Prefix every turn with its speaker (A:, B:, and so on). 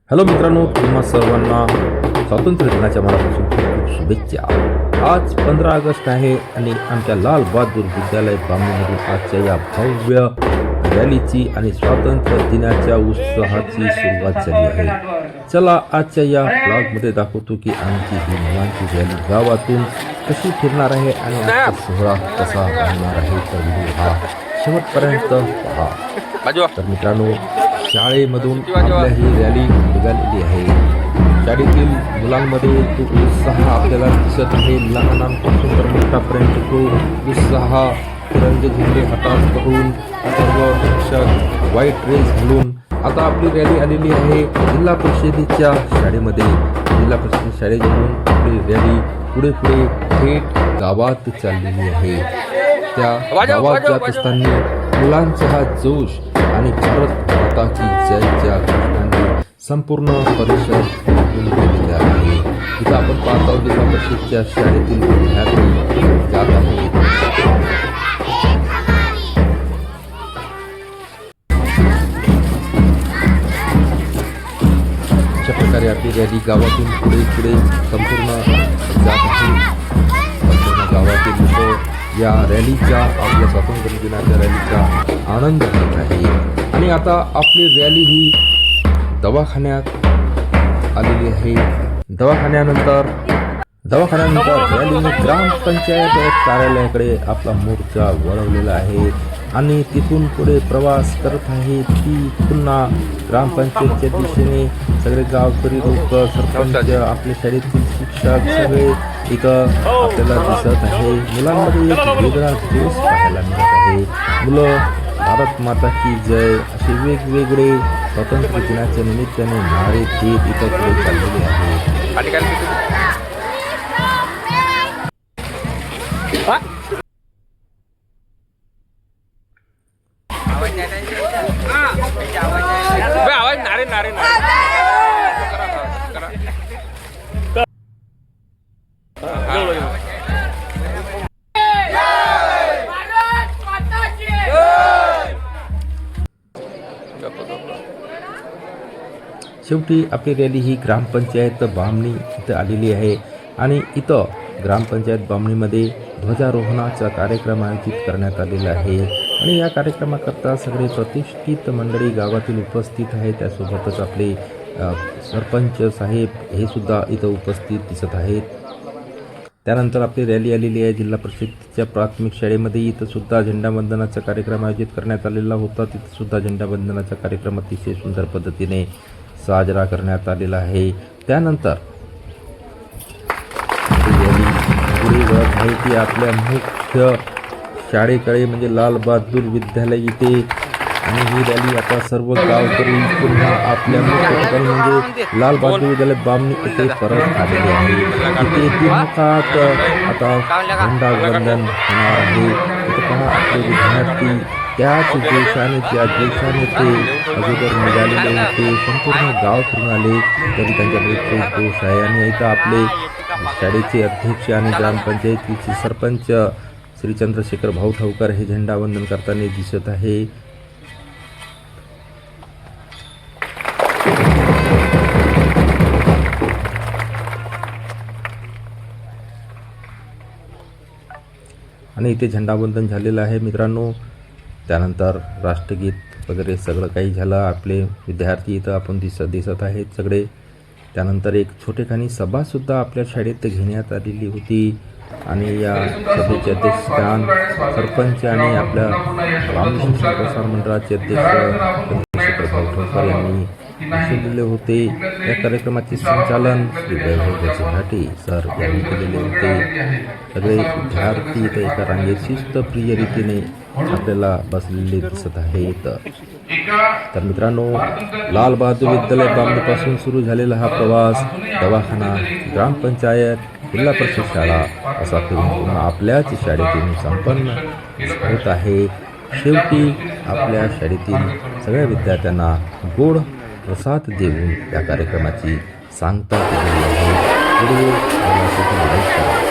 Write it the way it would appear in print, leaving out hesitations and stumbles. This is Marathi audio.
A: हॅलो मित्रांनो, तुम्हा सर्वांना स्वातंत्र्य दिनाच्या मनापासून खूप खूप शुभेच्छा. आज 15 ऑगस्ट आहे आणि आमच्या लाल बहादूर विद्यालय बामणीमधून आजच्या या भव्य रॅलीची आणि स्वातंत्र्य दिनाच्या उत्साहाची सुरुवात झाली आहे. चला आजच्या या ब्लॉगमध्ये दाखवतो की आमची ही मुलांची रॅली गावातून कशी फिरणार आहे आणि आजचा सोहळा कसा राहणार आहे. तर व्हिडिओ हा शेवटपर्यंत पहा. तर मित्रांनो, शाळेमधून आपल्या ही रॅली निघालेली आहे. शाळेतील मुलांमध्ये तो उत्साह आपल्याला दिसत आहे. लहानांपासून तर मोठ्यापर्यंत तो उत्साह, तिरंगे झेंडे हातात पकडून सर्व शिक्षक व्हाईट ड्रेस घालून आता आपली रॅली आलेली आहे जिल्हा परिषदेच्या शाळेमध्ये. जिल्हा परिषद शाळेमधून आपली रॅली पुढे पुढे थेट गावात चाललेली आहे. त्या गावात जात असताना मुलांचा हा जोश आणि भारत माता की जयच्या घोषणांनी संपूर्ण परिसर केलेला आहे. इथं आपण पाहतो जिल्हा परिषदच्या शाळेतील विद्यार्थी जात आहेत. अशा प्रकारे आपली रॅली गावातून पुढे पुढे संपूर्ण जात आहे. संपूर्ण गावातील लोक या रॅलीचा, आपल्या स्वातंत्र्य दिनाच्या रॅलीचा आनंद घेत आहे. आणि आता आपली रॅली ही दवाखान्यात आलेली आहे. दवाखान्यानंतर रॅलीने ग्रामपंचायत कार्यालयाकडे आपला मोर्चा वळवलेला आहे आणि तिथून पुढे प्रवास करत आहे की पुन्हा ग्रामपंचायतच्या दिशेने सगळे गावकरी लोक, सरपंच, आपल्या शाळेतील शिक्षक सगळे इथं आपल्याला दिसत आहे. मुलांमध्ये एक वेगळा जोश पाहायला मिळत आहे. मुलं भारत माता की जय असे वेगवेगळे स्वातंत्र्य दिनाच्या निमित्ताने नारे देत इथं पुढे चाललेले आहे. शेवटी आपली रॅली ही ग्रामपंचायत बामणी इथं आलेली आहे आणि इथं ग्रामपंचायत बामणीमध्ये ध्वजारोहणाचा कार्यक्रम आयोजित करण्यात आलेला आहे. आणि या कार्यक्रमाकरता सगळे प्रतिष्ठित मंडळी गावातील उपस्थित आहे. त्यासोबतच आपले सरपंच साहेब हे सुद्धा इथं उपस्थित दिसत आहेत. त्यानंतर आपली रॅली आलेली आहे जिल्हा परिषदेच्या प्राथमिक शाळेमध्ये. इथं सुद्धा झेंडावंदनाचा कार्यक्रम आयोजित करण्यात आलेला होता. तिथं सुद्धा झेंडावंदनाचा कार्यक्रम अतिशय सुंदर पद्धतीने साजरा करण्यात आलेला आहे. त्यानंतर रॅली पुढे वळत आहे की आपल्या मुख्य शाळेकडे म्हणजे लाल बहादूर विद्यालय इथे. आणि ही रॅली आता सर्व गावकरी पुन्हा आपल्या मुख्य ठिकाणी म्हणजे लाल बहादूर विद्यालय बामणी येथे परत आलेले आहे. इथे दिमाखात आता झेंडावंदन होणार आहे. इथे पहा आपले विद्यार्थी त्याच देशाने, ज्या देशाने ते अगोदर निघालेले होते, संपूर्ण गाव फिरून आले तरी त्यांच्याकडे खूप जोश आहे. आणि इथं आपले शाळेचे अध्यक्ष आणि ग्रामपंचायतीचे सरपंच श्री चंद्रशेखर भाऊ ठाऊकर हे झेंडावंदन करताना दिसत आहे. आणि इथे झेंडावंदन झालेलं आहे मित्रांनो. त्यानंतर राष्ट्रगीत वगैरे सगळं काही झालं. आपले विद्यार्थी इथं आपण दिसत आहेत सगळे. त्यानंतर एक छोटेखानी सभासुद्धा आपल्या शाळेत घेण्यात आलेली होती. आणि या सभेचे अध्यक्षस्थान सरपंच आणि आपल्या ग्रामीण शिक्षण प्रसार मंडळाचे अध्यक्ष चंद्रशेखर भाऊ ठाऊकर यांनी केलेले होते. या कार्यक्रमाचे संचालन श्री वैभव गजघाटे सर यांनी केलेले होते. सगळे विद्यार्थी इथं एका रांगेत शिस्तप्रिय रीतीने आपल्याला बसलेले दिसत आहेत. तर मित्रांनो, लाल बहादूर विद्यालय बामणीपासून सुरू झालेला हा प्रवास दवाखाना, ग्रामपंचायत, जिल्हा परिषद शाळा असा फिरून पुन्हा आपल्याच शाळेतून संपन्न होत आहे. शेवटी आपल्या शाळेतील सगळ्या विद्यार्थ्यांना गोड प्रसाद देऊन या कार्यक्रमाची सांगता केलेली आहे. व्हिडिओ आवडल्यास लाईक करा.